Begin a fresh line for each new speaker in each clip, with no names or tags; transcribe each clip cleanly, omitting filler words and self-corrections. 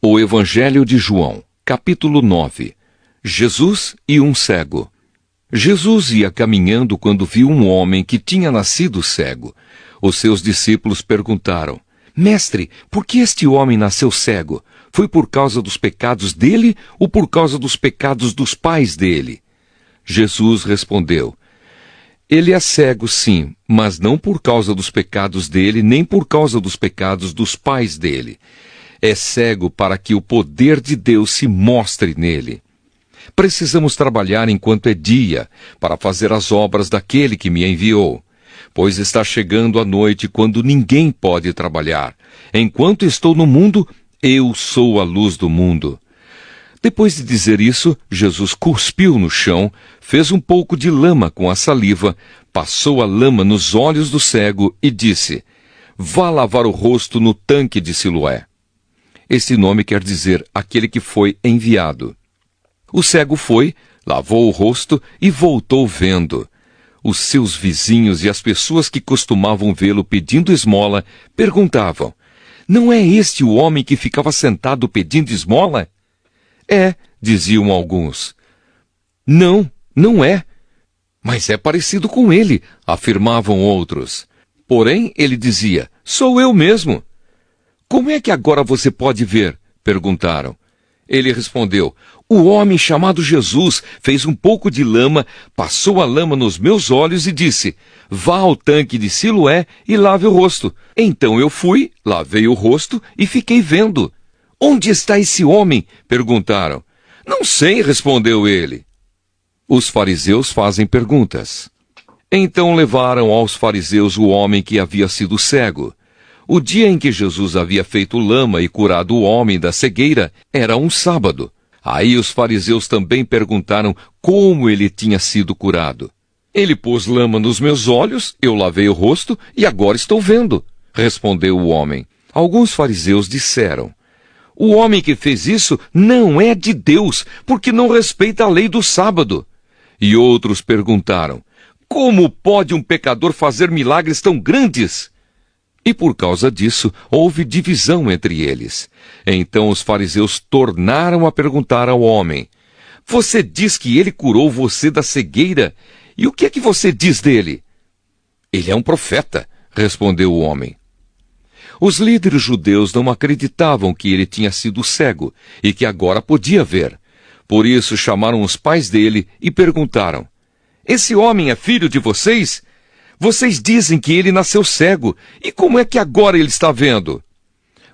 O Evangelho de João, capítulo 9. Jesus e um cego. Jesus ia caminhando quando viu um homem que tinha nascido cego. Os seus discípulos perguntaram: Mestre, por que este homem nasceu cego? Foi por causa dos pecados dele ou por causa dos pecados dos pais dele? Jesus respondeu: Ele é cego, sim, mas não por causa dos pecados dele, nem por causa dos pecados dos pais dele. É cego para que o poder de Deus se mostre nele. Precisamos trabalhar enquanto é dia, para fazer as obras daquele que me enviou. Pois está chegando a noite quando ninguém pode trabalhar. Enquanto estou no mundo, eu sou a luz do mundo. Depois de dizer isso, Jesus cuspiu no chão, fez um pouco de lama com a saliva, passou a lama nos olhos do cego e disse: Vá lavar o rosto no tanque de Siloé. Esse nome quer dizer aquele que foi enviado. O cego foi, lavou o rosto e voltou vendo. Os seus vizinhos e as pessoas que costumavam vê-lo pedindo esmola perguntavam: Não é este o homem que ficava sentado pedindo esmola? É, diziam alguns. Não, não é. Mas é parecido com ele, afirmavam outros. Porém, ele dizia: Sou eu mesmo. Como é que agora você pode ver? Perguntaram. Ele respondeu: O homem chamado Jesus fez um pouco de lama, passou a lama nos meus olhos e disse: Vá ao tanque de Siloé e lave o rosto. Então eu fui, lavei o rosto e fiquei vendo. Onde está esse homem? Perguntaram. Não sei, respondeu ele. Os fariseus fazem perguntas. Então levaram aos fariseus o homem que havia sido cego. O dia em que Jesus havia feito lama e curado o homem da cegueira era um sábado. Aí os fariseus também perguntaram como ele tinha sido curado. Ele pôs lama nos meus olhos, eu lavei o rosto e agora estou vendo, respondeu o homem. Alguns fariseus disseram: O homem que fez isso não é de Deus, porque não respeita a lei do sábado. E outros perguntaram: Como pode um pecador fazer milagres tão grandes? E por causa disso, houve divisão entre eles. Então os fariseus tornaram a perguntar ao homem: Você diz que ele curou você da cegueira? E o que é que você diz dele? Ele é um profeta, respondeu o homem. Os líderes judeus não acreditavam que ele tinha sido cego e que agora podia ver. Por isso chamaram os pais dele e perguntaram: Esse homem é filho de vocês? Vocês dizem que ele nasceu cego, e como é que agora ele está vendo?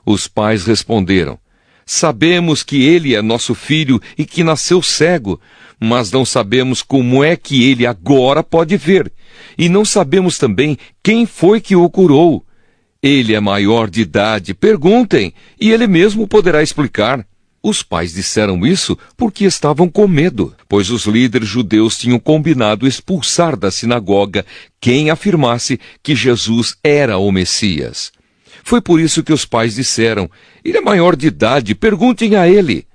Os pais responderam: Sabemos que ele é nosso filho e que nasceu cego, mas não sabemos como é que ele agora pode ver, e não sabemos também quem foi que o curou. Ele é maior de idade, perguntem, e ele mesmo poderá explicar. Os pais disseram isso porque estavam com medo, pois os líderes judeus tinham combinado expulsar da sinagoga quem afirmasse que Jesus era o Messias. Foi por isso que os pais disseram: Ele é maior de idade, perguntem a ele.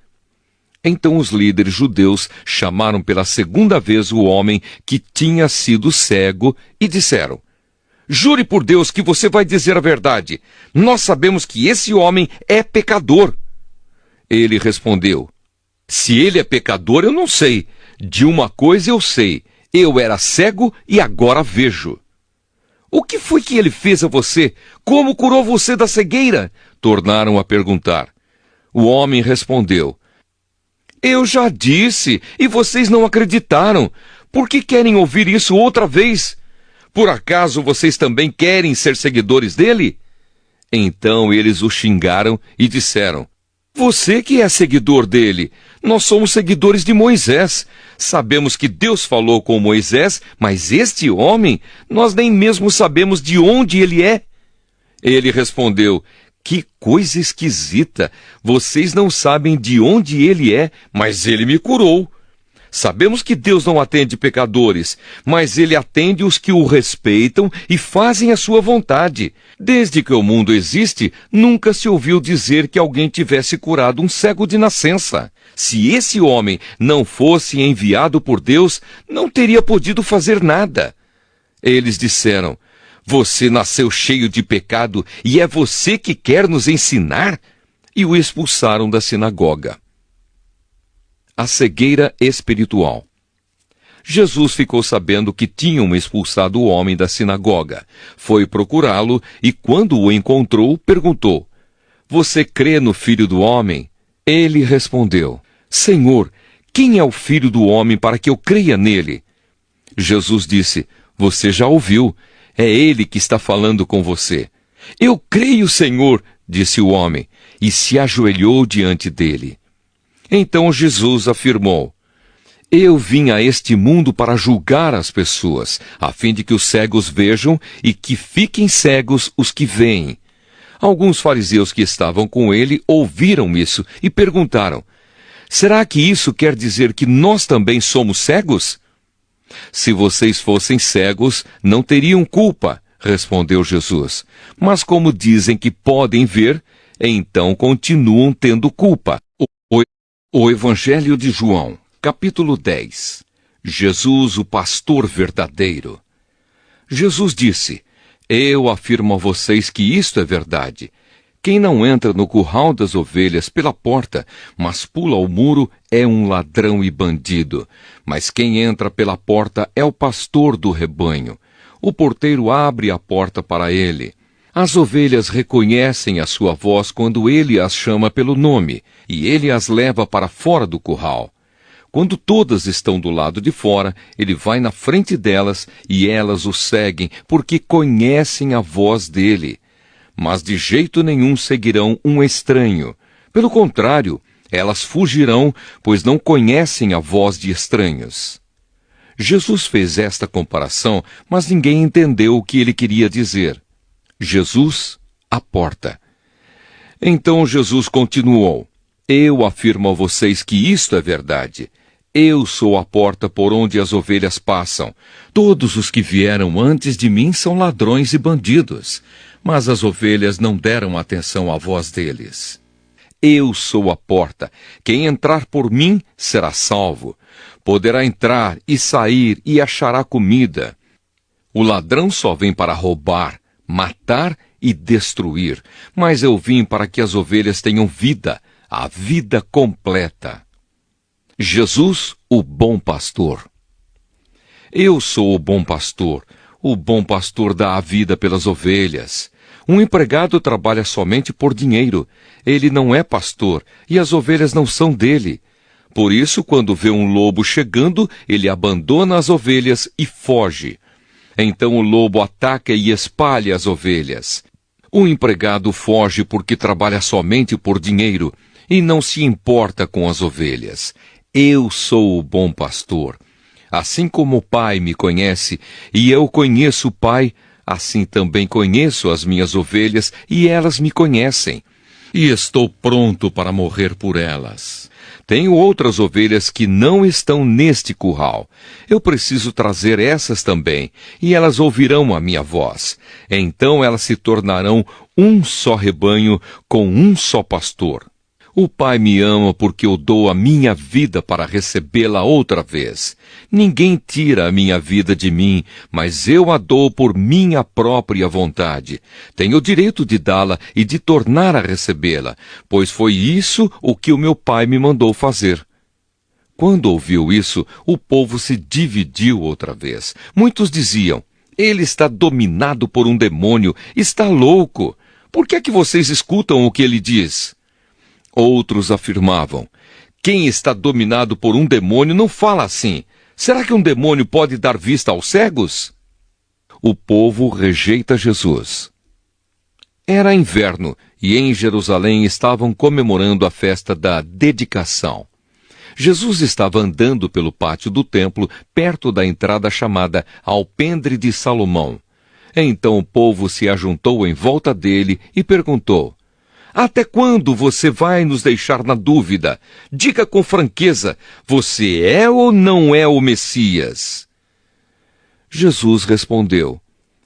Então os líderes judeus chamaram pela segunda vez o homem que tinha sido cego e disseram: Jure por Deus que você vai dizer a verdade. Nós sabemos que esse homem é pecador. Ele respondeu: Se ele é pecador, eu não sei. De uma coisa eu sei: eu era cego e agora vejo. O que foi que ele fez a você? Como curou você da cegueira? Tornaram a perguntar. O homem respondeu: Eu já disse, e vocês não acreditaram. Por que querem ouvir isso outra vez? Por acaso vocês também querem ser seguidores dele? Então eles o xingaram e disseram: Você que é seguidor dele, nós somos seguidores de Moisés. Sabemos que Deus falou com Moisés, mas este homem, nós nem mesmo sabemos de onde ele é. Ele respondeu: Que coisa esquisita! Vocês não sabem de onde ele é, mas ele me curou. Sabemos que Deus não atende pecadores, mas ele atende os que o respeitam e fazem a sua vontade. Desde que o mundo existe, nunca se ouviu dizer que alguém tivesse curado um cego de nascença. Se esse homem não fosse enviado por Deus, não teria podido fazer nada. Eles disseram: Você nasceu cheio de pecado e é você que quer nos ensinar? e o expulsaram da sinagoga. A cegueira espiritual. Jesus ficou sabendo que tinham expulsado o homem da sinagoga. Foi procurá-lo e, quando o encontrou, perguntou: "Você crê no Filho do Homem?" Ele respondeu: "Senhor, quem é o Filho do Homem para que eu creia nele?" Jesus disse: "Você já ouviu. É ele que está falando com você." "Eu creio, Senhor", disse o homem, e se ajoelhou diante dele. Então Jesus afirmou: "Eu vim a este mundo para julgar as pessoas, a fim de que os cegos vejam e que fiquem cegos os que veem." Alguns fariseus que estavam com ele ouviram isso e perguntaram: "Será que isso quer dizer que nós também somos cegos?" "Se vocês fossem cegos, não teriam culpa", respondeu Jesus. "Mas como dizem que podem ver, então continuam tendo culpa." O Evangelho de João, capítulo 10. Jesus, o pastor verdadeiro. Jesus disse: "Eu afirmo a vocês que isto é verdade. Quem não entra no curral das ovelhas pela porta, mas pula o muro, é um ladrão e bandido. Mas quem entra pela porta é o pastor do rebanho. O porteiro abre a porta para ele. As ovelhas reconhecem a sua voz quando ele as chama pelo nome, e ele as leva para fora do curral. Quando todas estão do lado de fora, ele vai na frente delas e elas o seguem, porque conhecem a voz dele. Mas de jeito nenhum seguirão um estranho. Pelo contrário, elas fugirão, pois não conhecem a voz de estranhos." Jesus fez esta comparação, mas ninguém entendeu o que ele queria dizer. Jesus, a porta. Então Jesus continuou: "Eu afirmo a vocês que isto é verdade. Eu sou a porta por onde as ovelhas passam. Todos os que vieram antes de mim são ladrões e bandidos, mas as ovelhas não deram atenção à voz deles. Eu sou a porta. Quem entrar por mim será salvo. Poderá entrar e sair e achará comida. O ladrão só vem para roubar, matar e destruir, mas eu vim para que as ovelhas tenham vida, a vida completa." Jesus, o bom pastor. Eu sou o bom pastor. O bom pastor dá a vida pelas ovelhas. Um empregado trabalha somente por dinheiro. Ele não é pastor, e as ovelhas não são dele. Por isso, quando vê um lobo chegando, ele abandona as ovelhas e foge. Então o lobo ataca e espalha as ovelhas. O empregado foge porque trabalha somente por dinheiro e não se importa com as ovelhas. Eu sou o bom pastor. Assim como o Pai me conhece e eu conheço o Pai, assim também conheço as minhas ovelhas e elas me conhecem. E estou pronto para morrer por elas. Tenho outras ovelhas que não estão neste curral. Eu preciso trazer essas também, e elas ouvirão a minha voz. Então elas se tornarão um só rebanho com um só pastor. O Pai me ama porque eu dou a minha vida para recebê-la outra vez. Ninguém tira a minha vida de mim, mas eu a dou por minha própria vontade. Tenho o direito de dá-la e de tornar a recebê-la, pois foi isso o que o meu Pai me mandou fazer. Quando ouviu isso, o povo se dividiu outra vez. Muitos diziam: "Ele está dominado por um demônio, está louco. Por que é que vocês escutam o que ele diz?" Outros afirmavam: "Quem está dominado por um demônio não fala assim. Será que um demônio pode dar vista aos cegos?" O povo rejeita Jesus. Era inverno e em Jerusalém estavam comemorando a festa da dedicação. Jesus estava andando pelo pátio do templo, perto da entrada chamada Alpendre de Salomão. Então o povo se ajuntou em volta dele e perguntou: "Até quando você vai nos deixar na dúvida? Diga com franqueza, você é ou não é o Messias?" Jesus respondeu: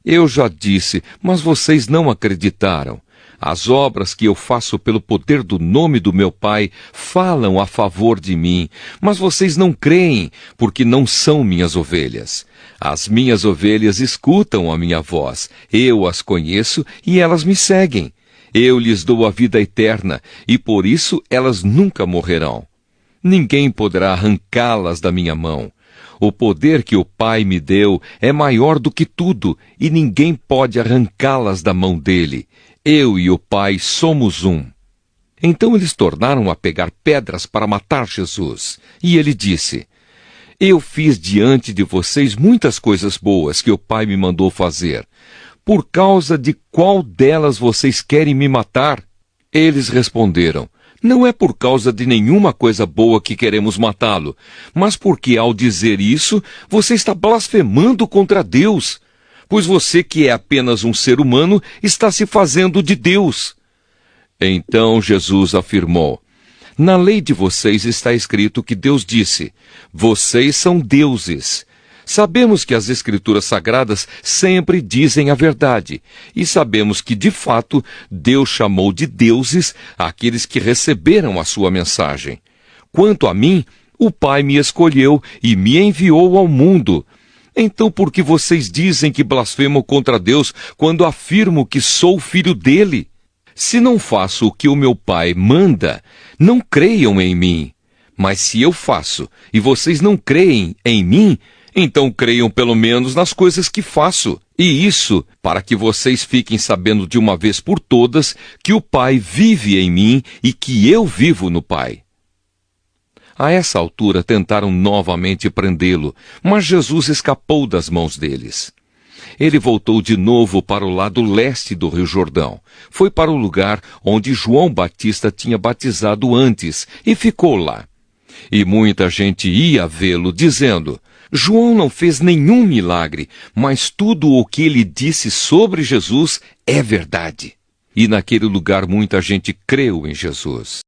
"Eu já disse, mas vocês não acreditaram. As obras que eu faço pelo poder do nome do meu Pai falam a favor de mim, mas vocês não creem, porque não são minhas ovelhas. As minhas ovelhas escutam a minha voz, eu as conheço e elas me seguem. Eu lhes dou a vida eterna, e por isso elas nunca morrerão. Ninguém poderá arrancá-las da minha mão. O poder que o Pai me deu é maior do que tudo, e ninguém pode arrancá-las da mão dele. Eu e o Pai somos um. Então eles tornaram a pegar pedras para matar Jesus. E ele disse: Eu fiz diante de vocês muitas coisas boas que o Pai me mandou fazer. Por causa de qual delas vocês querem me matar? Eles responderam: Não é por causa de nenhuma coisa boa que queremos matá-lo, mas porque ao dizer isso, você está blasfemando contra Deus. Pois você, que é apenas um ser humano, está se fazendo de Deus. Então Jesus afirmou: Na lei de vocês está escrito que Deus disse: Vocês são deuses. Sabemos que as Escrituras Sagradas sempre dizem a verdade, e sabemos que, de fato, Deus chamou de deuses aqueles que receberam a sua mensagem. Quanto a mim, o Pai me escolheu e me enviou ao mundo. Então por que vocês dizem que blasfemo contra Deus quando afirmo que sou filho dele? Se não faço o que o meu Pai manda, não creiam em mim. Mas se eu faço e vocês não creem em mim, então creiam pelo menos nas coisas que faço. E isso para que vocês fiquem sabendo de uma vez por todas que o Pai vive em mim e que eu vivo no Pai. A essa altura tentaram novamente prendê-lo, mas Jesus escapou das mãos deles. Ele voltou de novo para o lado leste do Rio Jordão. Foi para o lugar onde João Batista tinha batizado antes e ficou lá. E muita gente ia vê-lo, dizendo: João não fez nenhum milagre, mas tudo o que ele disse sobre Jesus é verdade. E naquele lugar muita gente creu em Jesus.